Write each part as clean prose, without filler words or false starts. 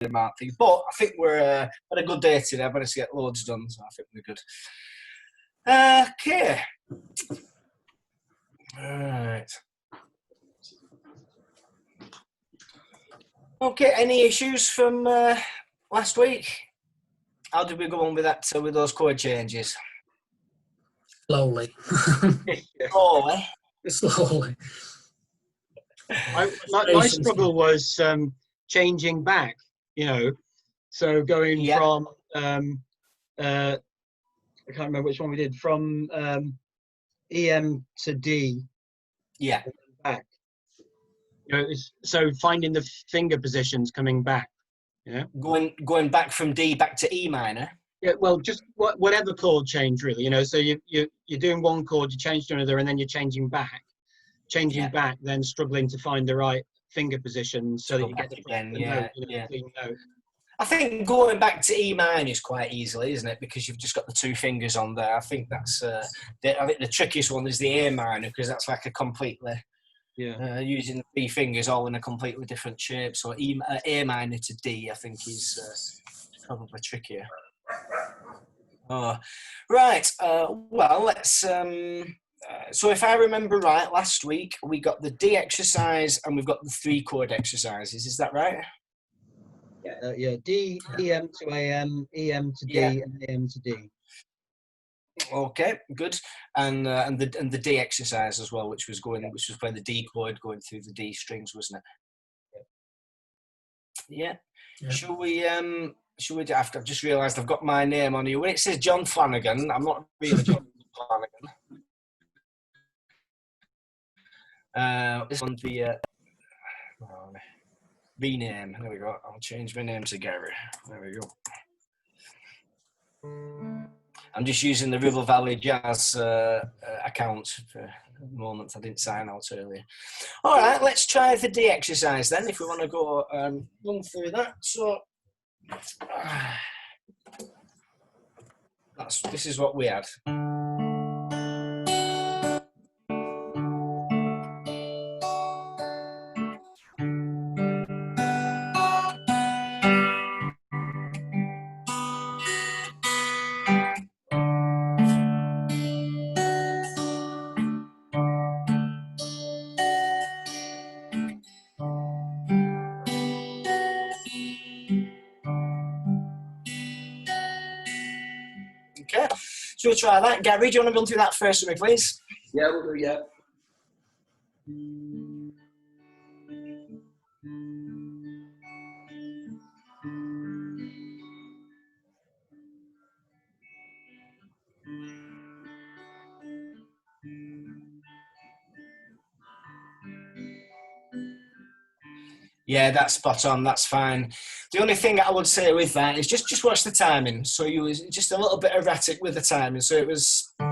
amount things. But I think we're had a good day today. I've managed to get loads done, so I think we're good. Okay. All right. Okay. Any issues from last week? How did we go on with that? With those code changes? Slowly. Slowly. My struggle was changing back, so going from I can't remember which one we did, from EM to D. Yeah. Back. So finding the finger positions coming back. Going back from D back to E minor. Yeah, well, just whatever chord change, really. So you're doing one chord, you change to another, and then you're changing back. Back, then struggling to find the right finger position so that you get the clean note. I think going back to E minor is quite easily, isn't it? Because you've just got the two fingers on there. I think that's I think the trickiest one is the A minor, because that's like a completely using the three fingers all in a completely different shape. So A minor to D, I think is probably trickier. Oh, right. Well, let's. So if I remember right, last week we got the D exercise and we've got the 3 chord exercises. Is that right? Yeah. D, EM to AM, EM to D, and AM to D. Okay, good. And the D exercise as well, which was playing the D chord going through the D strings, wasn't it? Yeah. Should we? I've just realised I've got my name on here. When it says John Flanagan, I'm not really John Flanagan. This one's the rename. There we go. I'll change my name to Gary. There we go. I'm just using the River Valley Jazz account for the moment. I didn't sign out earlier. All right, let's try the D exercise then, if we want to go run through that. So this is what we had. Okay, so we'll try that. Gary, do you want to run through that first with me, please? Yeah, we'll do, yeah. Yeah, that's spot on. That's fine. The only thing I would say with that is just watch the timing. So you was just a little bit erratic with the timing. So it was. A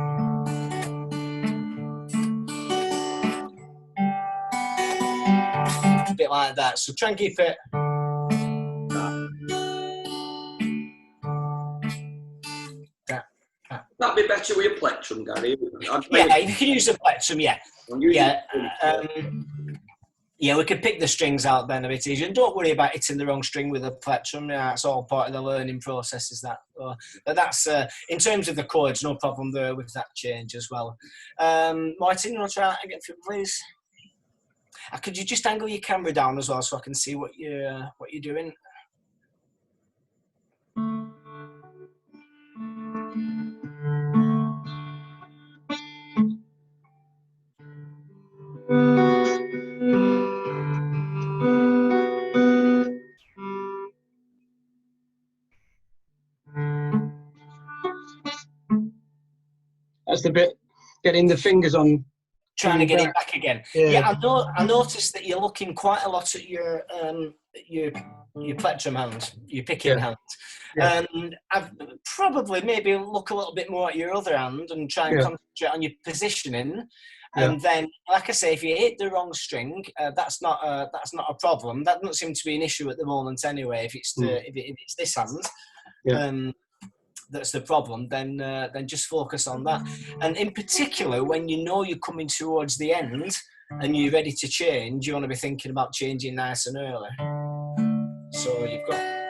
bit like that. So try and keep it. That'd be better with a plectrum, Gary. Yeah, you can use a plectrum, yeah. Yeah, we could pick the strings out then a bit easier. And don't worry about hitting the wrong string with a plectrum. Yeah, it's all part of the learning process, is that. But that's, in terms of the chords, no problem there with that change as well. Martin, you want to try that again, please? Could you just angle your camera down as well so I can see what you're doing? That's the bit, getting the fingers on. Trying to get it back again. Yeah, I noticed that you're looking quite a lot at your plectrum hand, your picking hand. Yeah. And I've probably maybe look a little bit more at your other hand and try and concentrate on your positioning. And then, like I say, if you hit the wrong string, that's not a problem. That doesn't seem to be an issue at the moment anyway. If it's if it's this hand, that's the problem. Then just focus on that. And in particular, when you know you're coming towards the end and you're ready to change, you want to be thinking about changing nice and early. So you've got.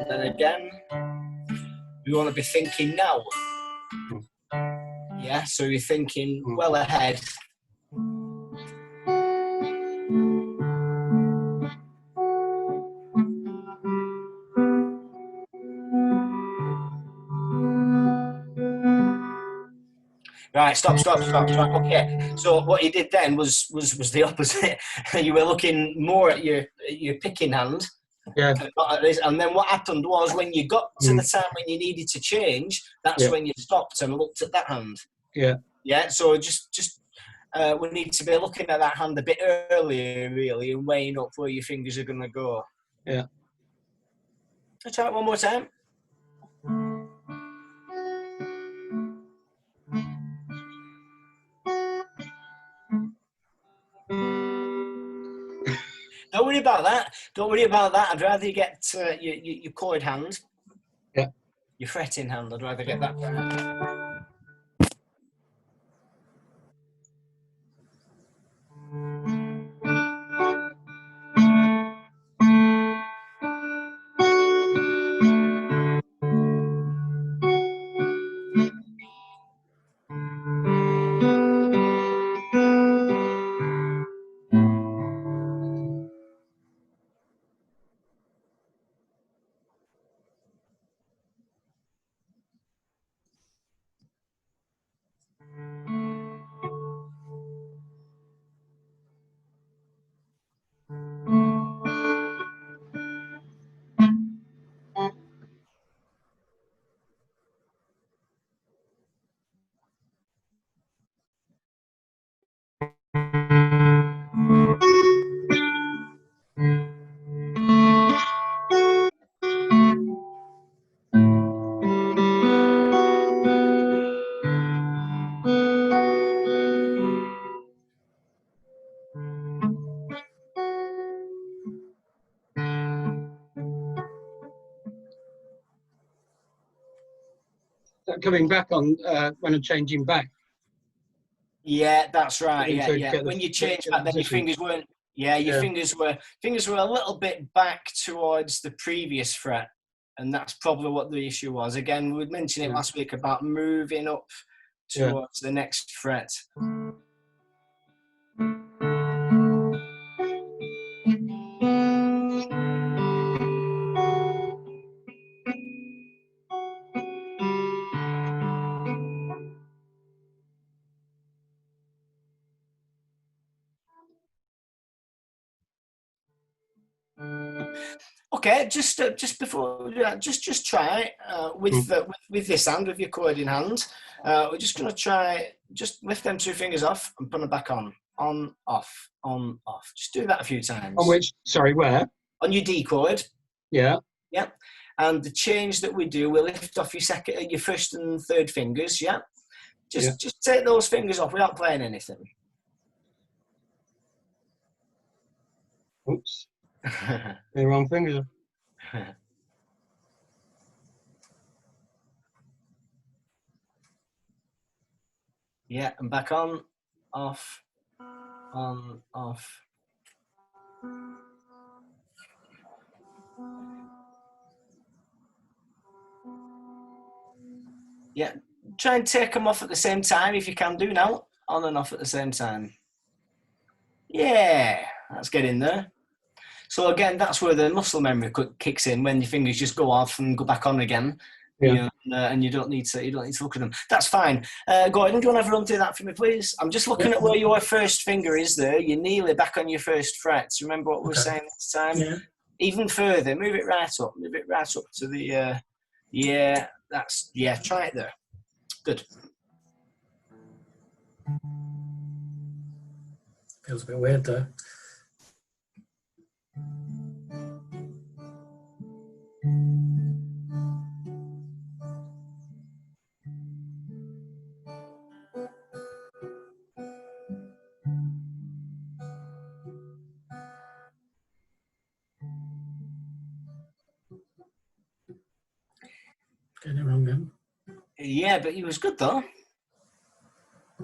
then again, we want to be thinking now. Yeah, so you're thinking well ahead. Right, stop. Okay, so what you did then was the opposite. You were looking more at your picking hand. Yeah. And then what happened was when you got to the time when you needed to change, that's when you stopped and looked at that hand. Yeah. Yeah. So just we need to be looking at that hand a bit earlier, really, and weighing up where your fingers are going to go. Yeah. I'll try it one more time. Don't worry about that. Don't worry about that. I'd rather you get your chord hand. Yeah. Your fretting hand. I'd rather get that. Coming back on when I'm changing back. Yeah, that's right. Yeah. When you change back, then your position. fingers weren't. Yeah, your fingers were a little bit back towards the previous fret, and that's probably what the issue was. Again, we mentioned it last week about moving up towards the next fret. Okay, just before, just try with this hand, with your chord in hand. We're just going to try, just lift them two fingers off and put them back on, off, on, off. Just do that a few times. On which? Sorry, where? On your D chord. Yeah. Yeah. And the change that we do, we lift off your first and third fingers. Yeah. Just take those fingers off without playing anything. Oops. The wrong finger. Yeah, and back on, off, on, off. Yeah, try and take them off at the same time if you can do now. On and off at the same time. Yeah, that's getting there. So again, that's where the muscle memory kicks in, when your fingers just go off and go back on again. Yeah. You know, and you don't need to look at them. That's fine. Gordon, do you want to have a run through that for me, please? I'm just looking at where your first finger is there. You're nearly back on your first frets. Remember what we were saying last time? Yeah. Even further, move it right up. Move it right up to the. Try it there. Good. Feels a bit weird though. Getting it wrong then. Yeah, but he was good though.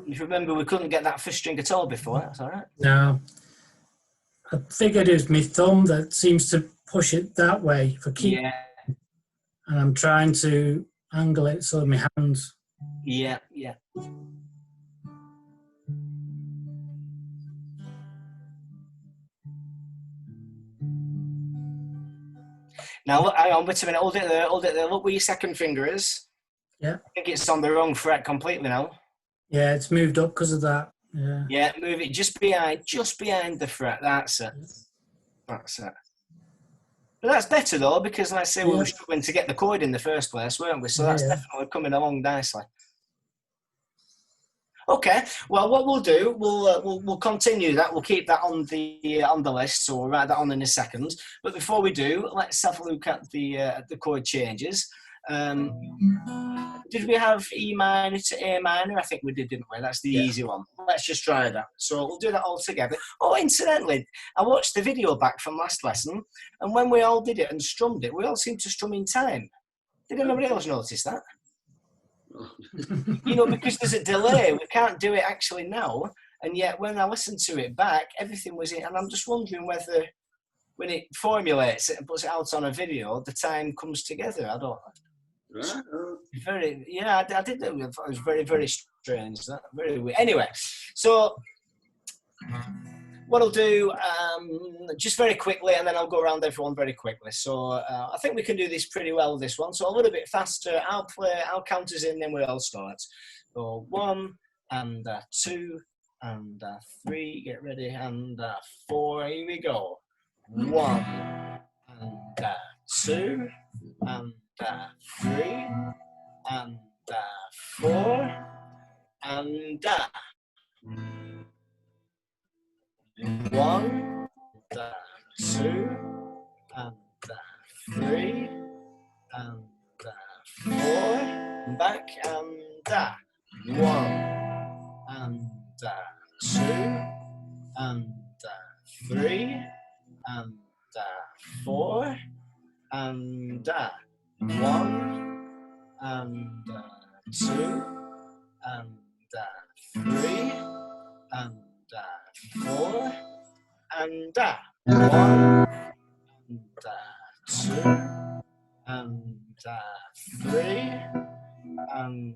If you remember, we couldn't get that first string at all before. That's all right. No. I figured it was my thumb that seems to push it that way for keep. Yeah. and I'm trying to angle it so my hands. Yeah, yeah. Now, look, hang on, wait a minute. Hold it there, hold it there. Look where your second finger is. Yeah. I think it's on the wrong fret completely now. Yeah, it's moved up because of that. Yeah. Yeah, move it just behind the fret. That's it. That's it. But that's better though, because like I say, we were struggling to get the chord in the first place, weren't we? So that's definitely coming along nicely. Okay, well, what we'll do, we'll continue that. We'll keep that on the list, so we'll write that on in a second. But before we do, let's have a look at the chord changes. Did we have E minor to A minor? I think we did, didn't we? That's the easy one. Let's just try that. So we'll do that all together. Oh, incidentally, I watched the video back from last lesson, and when we all did it and strummed it, we all seemed to strum in time. Did anybody else notice that? You know, because there's a delay, we can't do it actually now, and yet when I listened to it back, everything was in, and I'm just wondering whether when it formulates it and puts it out on a video, the time comes together. I don't know. Very, yeah, I did that. It was very, very strange. That very weird. Anyway, so what I'll do, just very quickly, and then I'll go around everyone very quickly. So I think we can do this pretty well, this one. So a little bit faster. I'll count us in, then we'll all start. So 1 and 2 and 3. Get ready, and 4. Here we go. 1 and 2 and 3 and 4 and 1, 2 and 3 and 4 and back and 1 and 2 and 3 and 4 and 1 and 2 and 3 and 4 and 1 and 2 and 3 and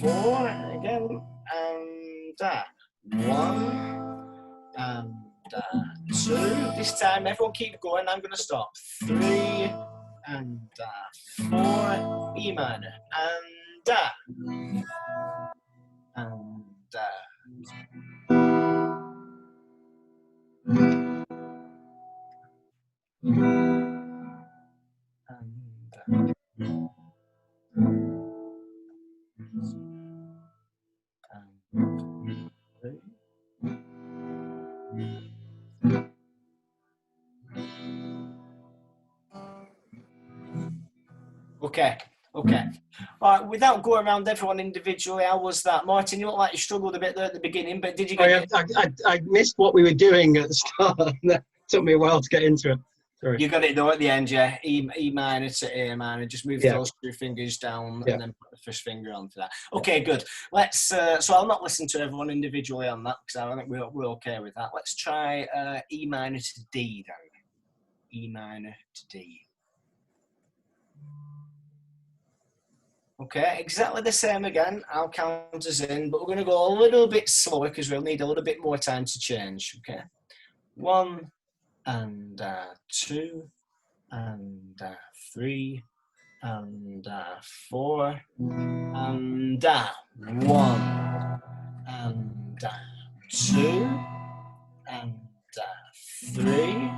4 again and 1 and 2. This time everyone keep going. I'm going to stop. 3 and 4, E minor and Okay. All right, without going around everyone individually, how was that? Martin, you look like you struggled a bit there at the beginning, but did you get I missed what we were doing at the start. That took me a while to get into it. Sorry. You got it though at the end, yeah. E minor to A minor. Just move those 2 fingers down and then put the first finger on for that. Okay, good. Let's. So I'll not listen to everyone individually on that because I think we're okay with that. Let's try E minor to D then. E minor to D. Okay, exactly the same again. I'll count us in, but we're going to go a little bit slower because we'll need a little bit more time to change. Okay, 1 and 2 and 3 and 4 and 1 and 2 and 3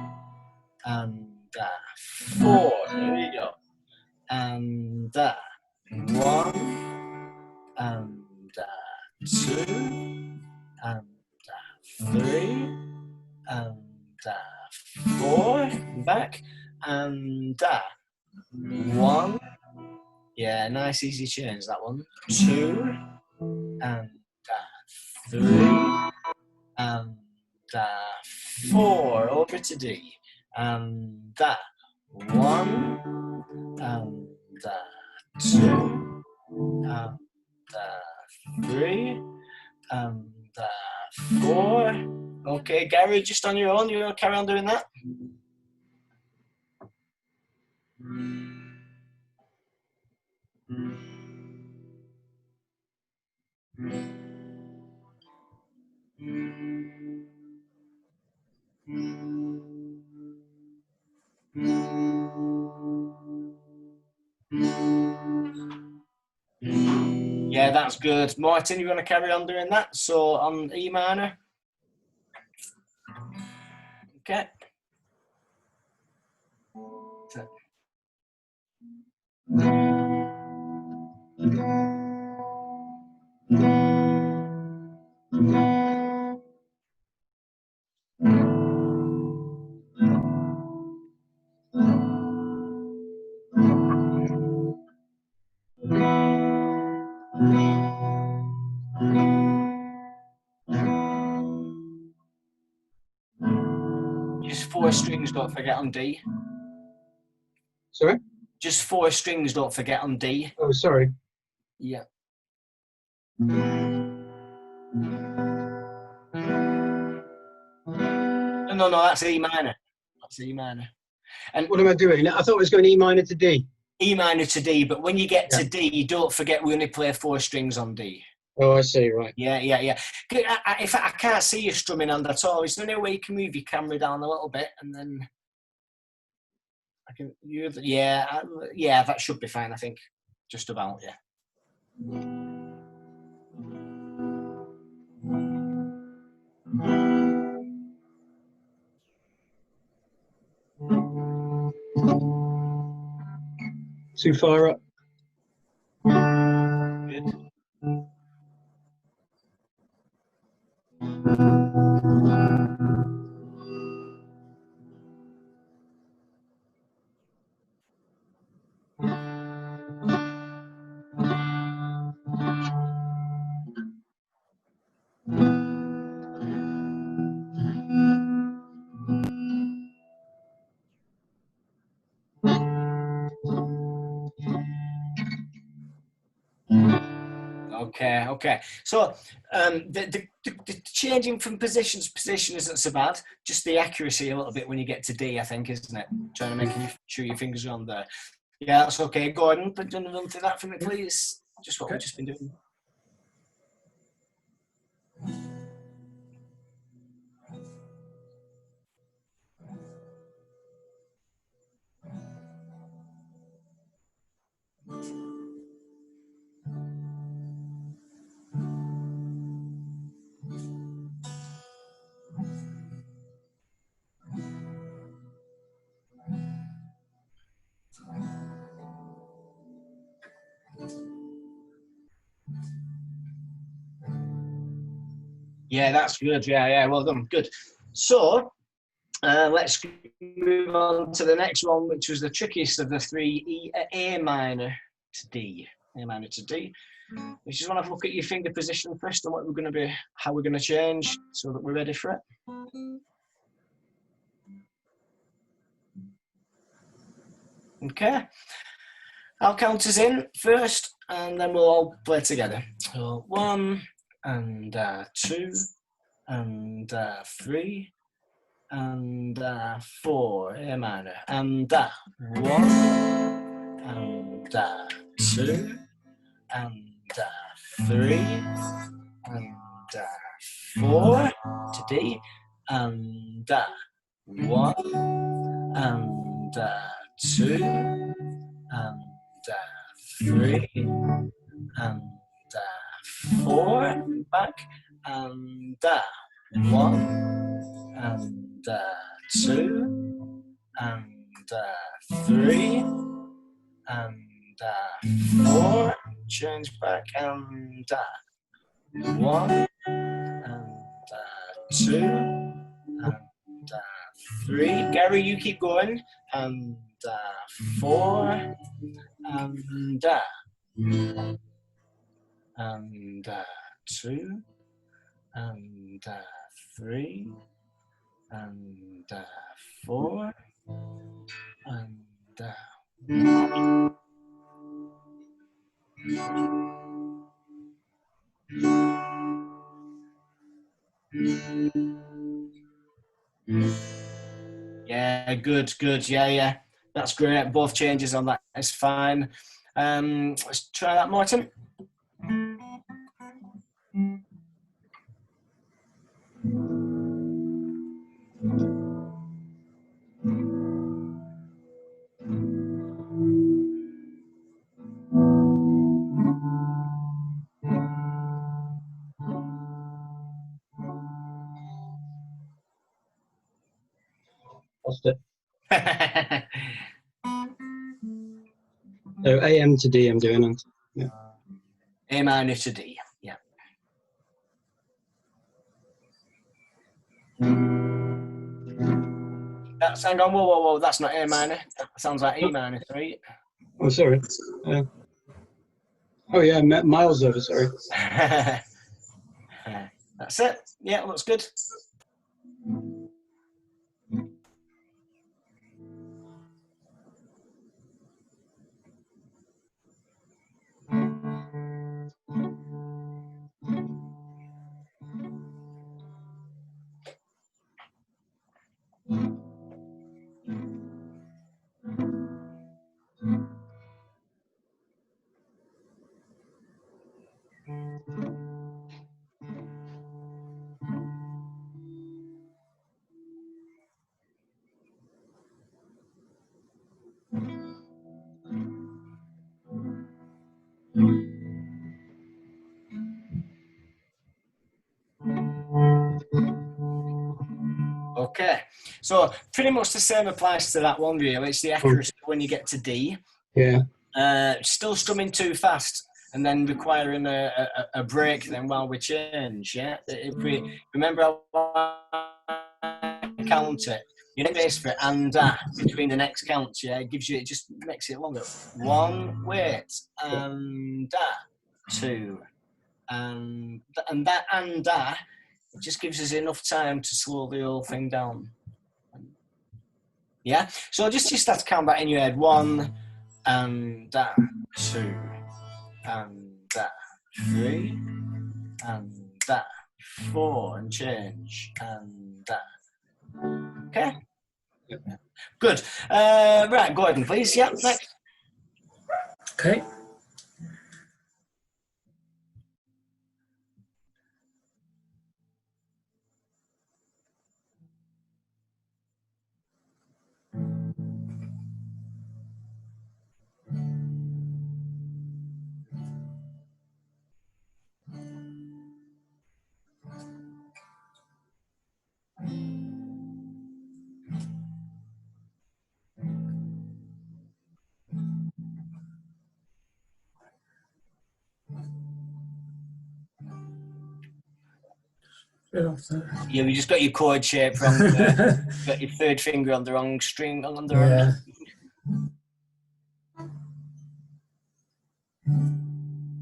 and 4. There we go. And 1 and 2 and 3 and 4 back and 1. Yeah, nice easy change that one. 2 and 3 and 4 over to D and 1 and 2 and 3 and 4. Okay, Gary, just on your own, you're going to carry on doing that? Yeah, that's good. Martin, you want to carry on doing that? So on E minor. Okay. Just 4 strings, don't forget on D. Sorry? Just 4 strings, don't forget on D. Oh, sorry. Yeah. No, that's E minor. That's E minor. And what am I doing? I thought it was going E minor to D. E minor to D, but when you get to D, don't forget we only play 4 strings on D. Oh, I see, right. Yeah. If I can't see you strumming on that at all, is there no way you can move your camera down a little bit and then I can use that should be fine, I think. Just about, yeah. Too far up. Good. Okay. So the changing from position to position isn't so bad. Just the accuracy a little bit when you get to D, I think, isn't it? Trying to make sure your fingers are on there. Yeah, that's okay. Gordon, but run through that for me, please. Just what we've just been doing. Yeah, that's good. Yeah, well done. Good. So let's move on to the next one, which was the trickiest of the 3, A minor to D. A minor to D. We just want to look at your finger position first and what we're going to be, how we're going to change so that we're ready for it. Okay. I'll count us in first and then we'll all play together. So 1 and 2 and 3 and 4, A minor, and 1 and 2 and 3 and 4 to D, and 1 and 2 and 3 and 4 back, and 1 and 2 and 3 and 4, change back, and 1 and 2 and 3. Gary, you keep going, and 4 and 2 and 3 and 4 and yeah, good. Yeah. That's great. Both changes on that is fine. Let's try that, Martin. Lost it. So AM to D I'm doing, and yeah. A minor to D, yeah. That's, hang on, whoa, that's not A minor. That sounds like E minor, right? Oh, sorry. Oh yeah, miles over, sorry. That's it. Yeah, looks good. Okay, so pretty much the same applies to that one, really. It's the accuracy when you get to D. Yeah. Still strumming too fast and then requiring a break then while we change, yeah? If we remember how I count it, you know, base for it and between the next counts, yeah? It gives you, it just makes it longer. 1, wait, and 2, and that and it just gives us enough time to slow the whole thing down. Yeah, so just start to count that in your head. 1 and 2 and 3 and 4 and change and okay. Yep. Good. Right, Gordon, please. Yeah, next. Okay. Yeah, we just got your chord shape wrong there. Got your third finger on the wrong string, on the wrong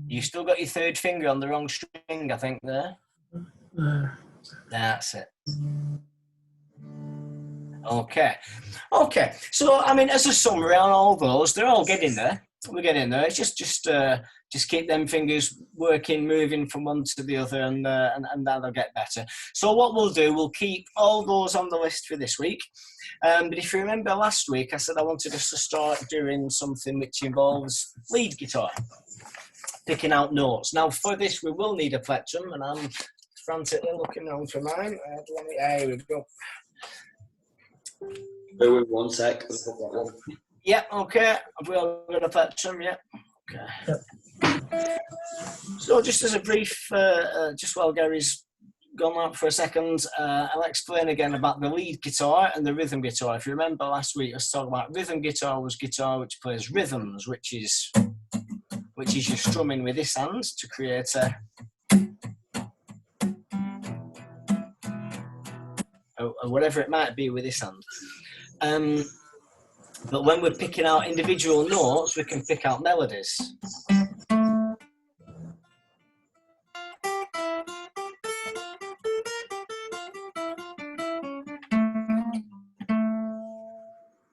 You still got your third finger on the wrong string, I think, there. That's it. Okay. Okay. So, I mean, as a summary on all those, they're all getting there. We're getting there. It's just keep them fingers working, moving from one to the other, and that'll get better. So what we'll do, we'll keep all those on the list for this week. But if you remember last week, I said I wanted us to start doing something which involves lead guitar, picking out notes. Now, for this, we will need a plectrum, and I'm frantically looking around for mine. There we go. Bear with 1 sec. Yeah, okay. Have we all got a plectrum? Yeah. Okay. Yep. So just as a brief, just while Gary's gone out for a second, I'll explain again about the lead guitar and the rhythm guitar. If you remember last week, I was talking about rhythm guitar was guitar which plays rhythms, which is your strumming with this hand to create a whatever it might be with this hand. But when we're picking out individual notes, we can pick out melodies.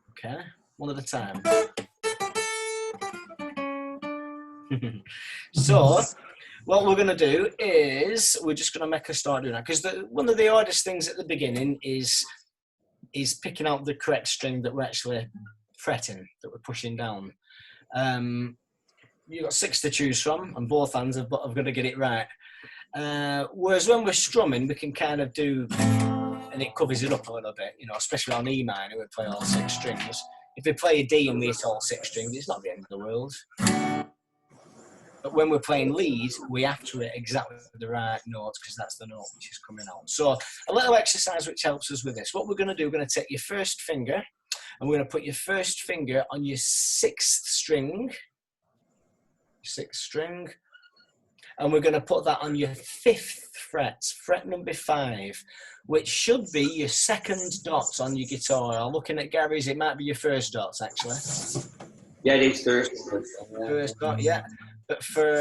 Okay, one at a time. So, what we're going to do is we're just going to make a start doing that, because one of the hardest things at the beginning is picking out the correct string that we're actually fretting, that we're pushing down. you've got 6 to choose from, and both hands have got to get it right. Whereas when we're strumming, we can kind of do, and it covers it up a little bit, you know, especially on E minor, we play all 6 strings. If we play a D and we hit all 6 strings, it's not the end of the world. But when we're playing lead, we have to hit exactly the right notes because that's the note which is coming out. So a little exercise which helps us with this. What we're going to do, we're going to take your first finger and we're going to put your first finger on your 6th string. 6th string. And we're going to put that on your 5th fret, fret number 5, which should be your 2nd dot on your guitar. I'm looking at Gary's, it might be your 1st dots actually. Yeah, it is first. First dot, yeah. But for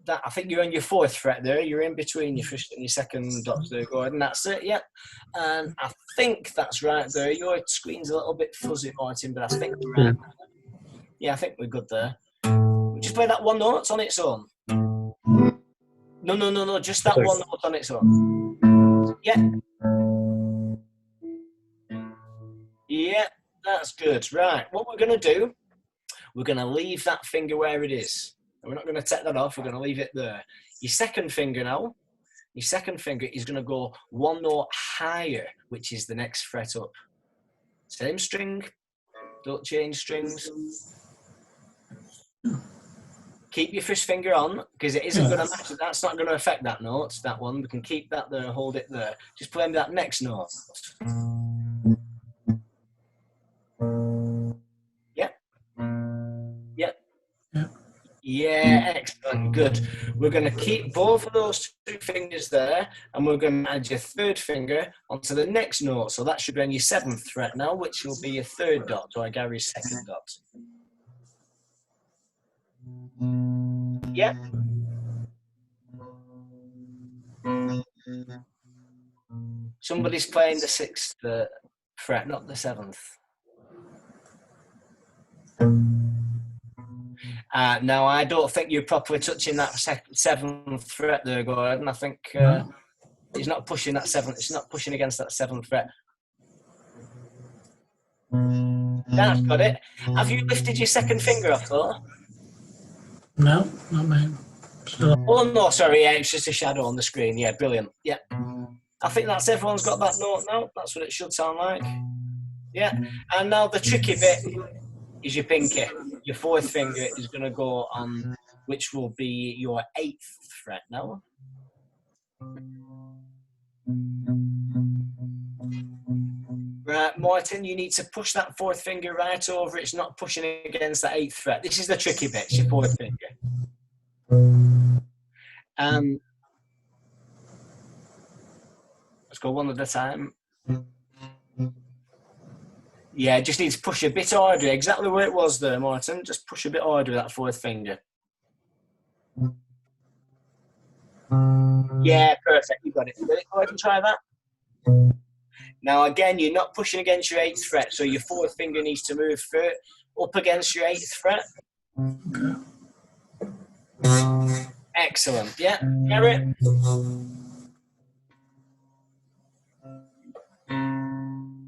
that, I think you're on your 4th fret there. You're in between your 1st and your 2nd dots there, Gordon. That's it, yeah. And I think that's right there. Your screen's a little bit fuzzy, Martin, but I think we're right. Yeah, I think we're good there. Just play that one note on its own. No, just that one note on its own. Yeah. Yeah, that's good. Right, what we're going to do, we're going to leave that finger where it is. And we're not going to take that off, we're going to leave it there. Your 2nd finger now, your 2nd finger is going to go one note higher, which is the next fret up. Same string, don't change strings. Keep your 1st finger on, because it isn't going to match. That's not going to affect that note, that one. We can keep that there, hold it there. Just play that next note. Yep. Yep. Yeah, excellent, good. We're going to keep both of those 2 fingers there, and we're going to add your 3rd finger onto the next note. So that should be on your 7th fret now, which will be your 3rd dot, or Gary's 2nd dot. Yeah. Somebody's playing the 6th fret, not the 7th. No, I don't think you're properly touching that 7th fret there, Gordon. I think he's not pushing that 7th. It's not pushing against that 7th fret. That's got it. Have you lifted your 2nd finger off, though? No, not mine. Oh, no, sorry, yeah, it's just a shadow on the screen. Yeah, brilliant. Yeah. I think that's everyone's got that note now. That's what it should sound like. Yeah. And now the tricky bit is your pinky. Your 4th finger is going to go on, which will be your 8th fret now. Right, Martin, you need to push that 4th finger right over. It's not pushing against that 8th fret. This is the tricky bit, it's your 4th finger. Let's go one at a time. Yeah, just need to push a bit harder. Exactly where it was there, Martin. Just push a bit harder with that 4th finger. Yeah, perfect. You got it. Go ahead and try that. Now, again, you're not pushing against your 8th fret, so your 4th finger needs to move up against your 8th fret. Excellent. Yeah, Gary?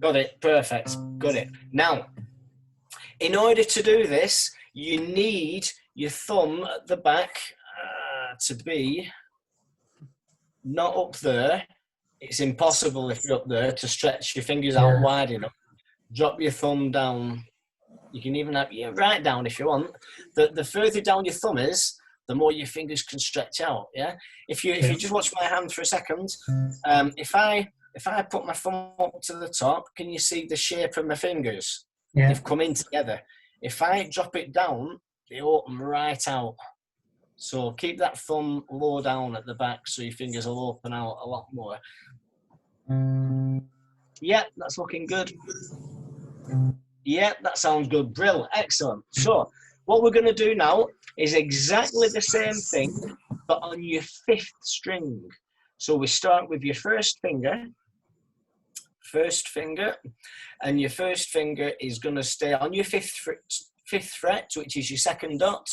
Got it. Perfect. Got it. Now, in order to do this, you need your thumb at the back to be not up there. It's impossible if you're up there to stretch your fingers out wide enough. Drop your thumb down. You can even have your right down if you want. The further down your thumb is, the more your fingers can stretch out. Yeah. If you just watch my hand for a second, if I put my thumb up to the top, can you see the shape of my fingers? Yeah. They've come in together. If I drop it down, they open right out. So keep that thumb low down at the back so your fingers will open out a lot more. Yeah, that's looking good. Yeah, that sounds good. Brilliant. Excellent. So what we're going to do now is exactly the same thing, but on your 5th string. So we start with your 1st finger, and your 1st finger is going to stay on your 5th fret, which is your 2nd dot,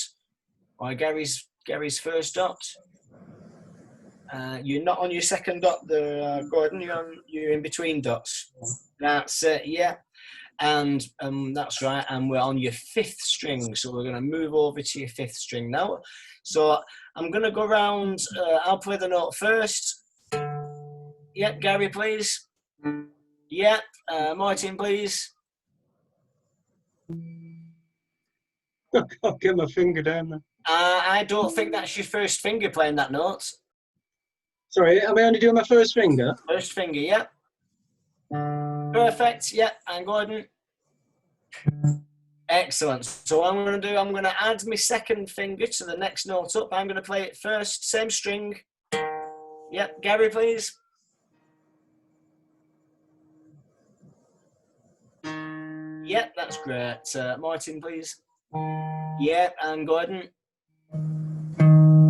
or Gary's 1st dot. You're not on your 2nd dot there, Gordon. You're in between dots. That's it. Yeah. and that's right, and we're on your 5th string, so we're going to move over to your 5th string now. So I'm going to go round, I'll play the note first. Yep, Gary, please. Yep, Martin, please. I'll get my finger down there. I don't think that's your first finger playing that note. Sorry, am I only doing my first finger? First finger, yep. Perfect, yep, and Gordon. Excellent. So what I'm going to do, I'm going to add my 2nd finger to the next note up. I'm going to play it first, same string. Yep, Gary, please. Yep, that's great. Martin, please. Yep, and Gordon.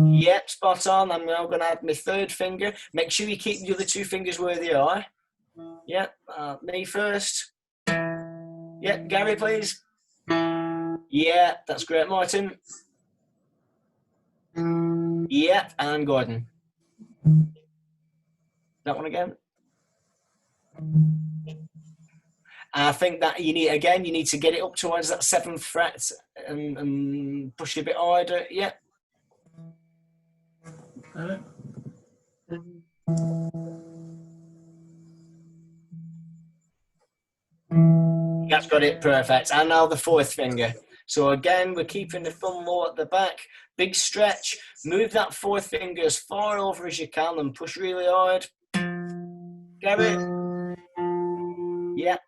Yep, spot on. I'm now going to add my 3rd finger. Make sure you keep the other 2 fingers where they are. Yep, me first. Yep, Gary, please. Yeah, that's great, Martin. Yep, and Gordon. That one again. I think that you need to get it up towards that 7th fret and push it a bit harder. Yeah. That's got it, perfect. And now the 4th finger. So again, we're keeping the thumb low at the back. Big stretch. Move that 4th finger as far over as you can and push really hard. Gary. Yeah.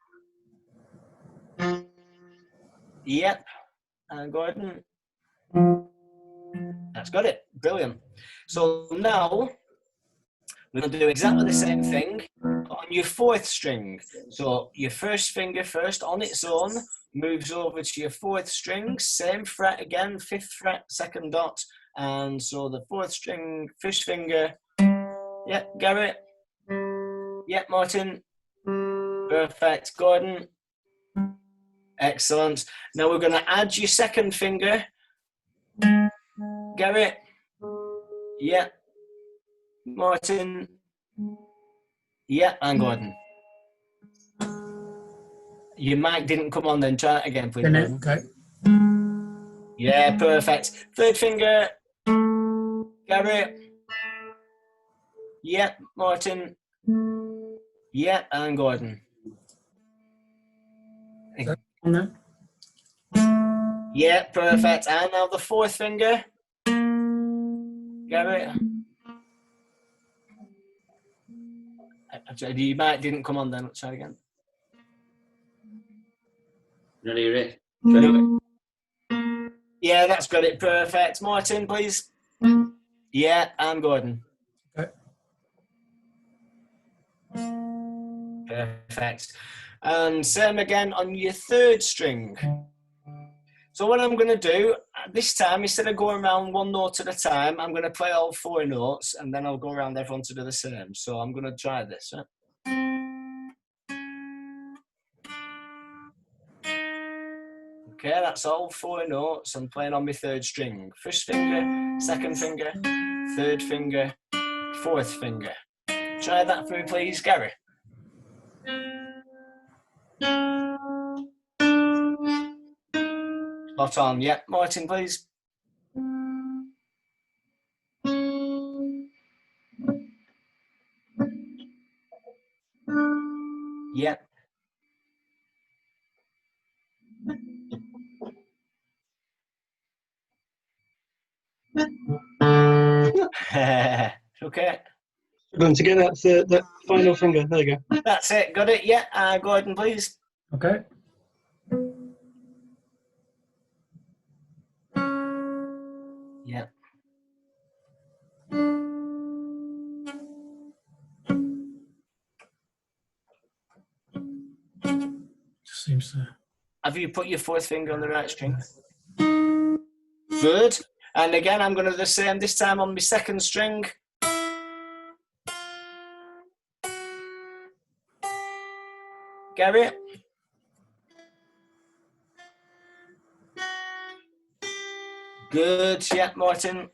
Yep. And Gordon. That's got it. Brilliant. So now we're going to do exactly the same thing on your 4th string. So your 1st finger first on its own moves over to your 4th string, same fret again, 5th fret, 2nd dot. And so the 4th string, 1st finger. Yep, Garrett. Yep, Martin. Perfect. Gordon. Excellent. Now we're going to add your 2nd finger. Garrett. Yep. Martin. Yep, and Gordon. Your mic didn't come on then. Try it again, please. Okay. Yeah, perfect. 3rd finger. Garrett. Yep, Martin. Yep, and Gordon. Yeah, perfect. And now the 4th finger. Garrett. Your mic didn't come on then. Let's try it again. Ready, Rick? Yeah, that's got it. Perfect. Martin, please. Yeah, and Gordon. Okay. Perfect. And same again on your 3rd string. So what I'm going to do, this time, instead of going around 1 note at a time, I'm going to play all 4 notes, and then I'll go around everyone to do the same. So I'm going to try this. Right? Okay, that's all 4 notes. I'm playing on my 3rd string. 1st finger, 2nd finger, 3rd finger, 4th finger. Try that for me, please, Gary. Spot on. Yep. Martin, please. Yep. Okay. Going to get that final finger. There you go. That's it. Got it. Yeah. Gordon, please. Okay. Yeah. Just seems to. Have you put your 4th finger on the right string? Good. And again, I'm going to do the same this time on my 2nd string. Gary. Good. Yeah, Martin.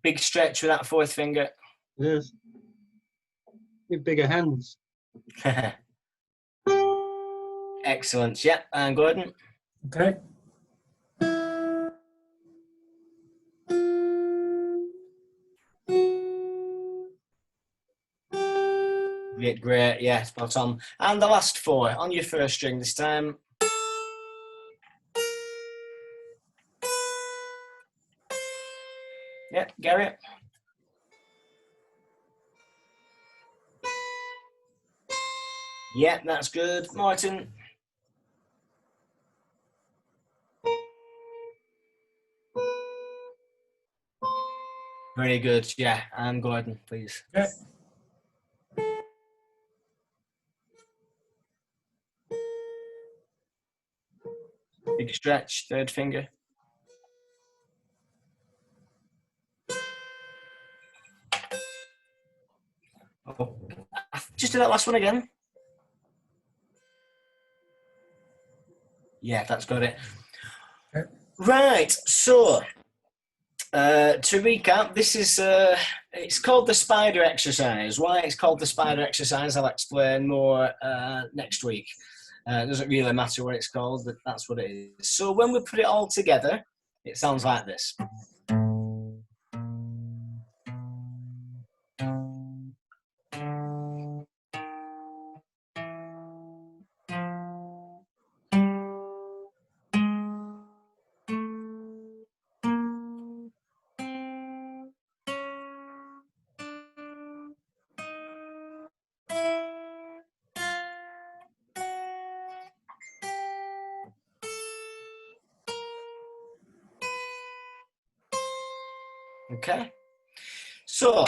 Big stretch with that fourth finger. Yes. With bigger hands. Excellent. Yeah, and Gordon. Okay. Great. Yeah, spot on. And the last 4 on your first string this time. Yeah, Gary. Yeah, that's good. Martin. Very good. Yeah, and Gordon, please. Okay. Big stretch, third finger. Oh, just do that last one again. Yeah, that's got it. Okay. Right, so to recap, this is it's called the spider exercise. Why it's called the spider exercise, I'll explain more next week. It doesn't really matter what it's called, but that's what it is. So when we put it all together, it sounds like this. Okay, so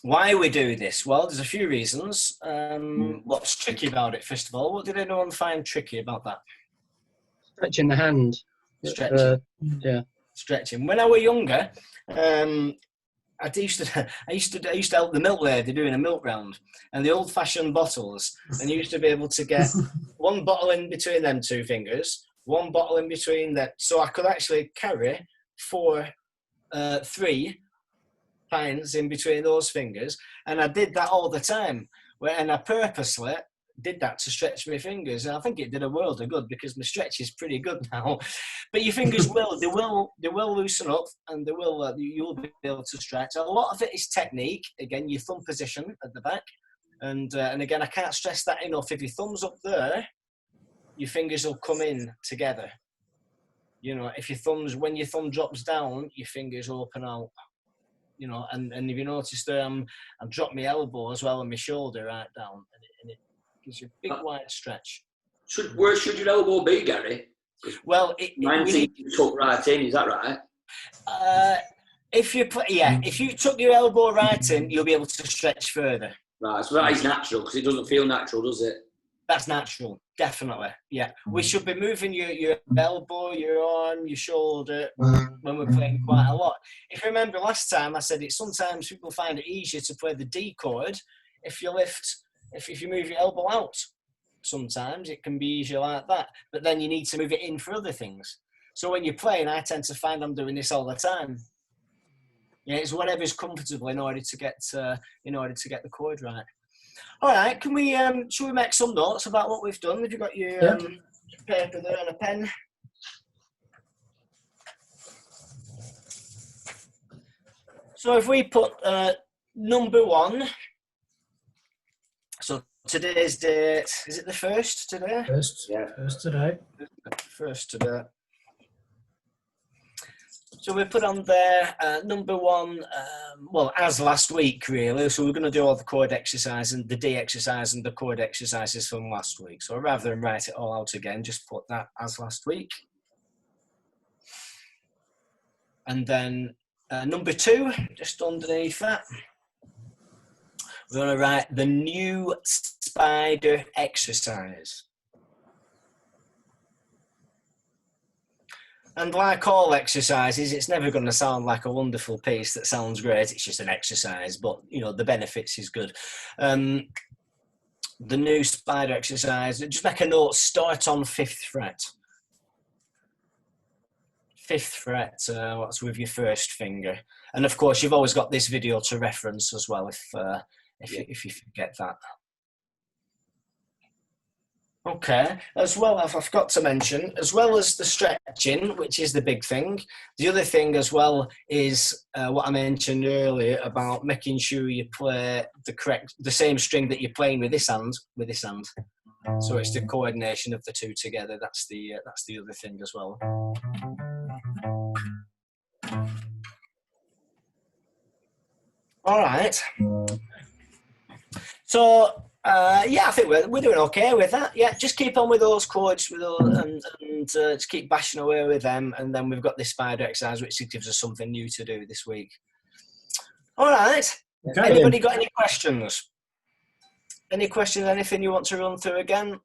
why we do this? Well, there's a few reasons. What's tricky about it, first of all? What did anyone find tricky about that? Stretching the hand. Stretching. Yeah. Stretching. When I was younger, I used to help the milk lady doing a milk round, and the old-fashioned bottles, and you used to be able to get one bottle in between them 2 fingers, one bottle in between that, so I could actually carry 3 pints in between those fingers, and I did that all the time. And I purposely did that to stretch my fingers, and I think it did a world of good because my stretch is pretty good now. But your fingers will loosen up, and you'll be able to stretch. A lot of it is technique. Again, your thumb position at the back, and again, I can't stress that enough. If your thumb's up there, your fingers will come in together. You know, when your thumb drops down, your fingers open out. You know, and if you notice there, I've dropped my elbow as well and my shoulder right down, and it gives you a big wide stretch. Where should your elbow be, Gary? Well, mine seems to tuck right in. Is that right? If you tuck your elbow right in, you'll be able to stretch further. Right, so that is natural because it doesn't feel natural, does it? That's natural, definitely. Yeah, we should be moving your elbow, your arm, your shoulder when we're playing quite a lot. If you remember last time, I said it. Sometimes people find it easier to play the D chord if you move your elbow out. Sometimes it can be easier like that, but then you need to move it in for other things. So when you're playing, I tend to find I'm doing this all the time. Yeah, it's whatever's comfortable in order to get the chord right. All right, should we make some notes about what we've done? Have you got your paper there and a pen? So if we put number 1, so today's date, is it the 1st today? First, Yeah. First today. First today. So we put on there number 1, as last week really. So we're going to do all the chord exercise and the D exercise and the chord exercises from last week. So rather than write it all out again, just put that as last week. And then number 2, just underneath that, we're going to write the new spider exercise. And like all exercises, it's never going to sound like a wonderful piece that sounds great. It's just an exercise, but you know the benefits is good. The new spider exercise. Just make a note. Start on 5th fret. 5th fret, what's with your first finger. And of course, you've always got this video to reference as well if you forget that. Okay, as well, I forgot to mention, as well as the stretching, which is the big thing, the other thing as well is what I mentioned earlier about making sure you play the same string that you're playing with this hand. So it's the coordination of the two together. That's the other thing as well. All right. So. Yeah, I think we're doing okay with that. Yeah, just keep on with those chords and just keep bashing away with them. And then we've got this spider exercise, which gives us something new to do this week. All right. Okay. Anybody got any questions? Any questions? Anything you want to run through again?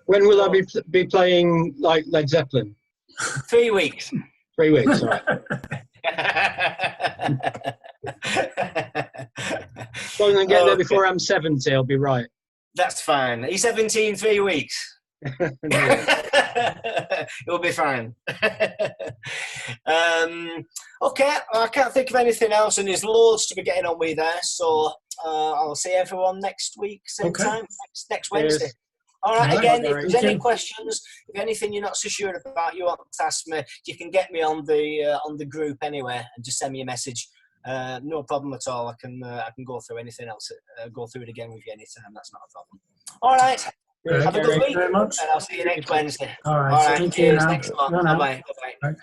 When will I be playing like Led Zeppelin? 3 weeks. 3 weeks, all right. As long as I get there before I'm 70, I'll be right. That's fine. He's 17 3 weeks. You'll be fine. Okay, I can't think of anything else, and there's loads to be getting on with there. So I'll see everyone next week, same time, next Wednesday. Cheers. All right, again, if there's any questions, if anything you're not so sure about, you want to ask me, you can get me on the group anyway, and just send me a message. No problem at all. I can go through anything else. Go through it again with you anytime. That's not a problem. All right. Have a good week. Very much. And I'll see you next Wednesday. All right. Thank you. Cheers. Thanks a lot. Bye-bye. Bye-bye.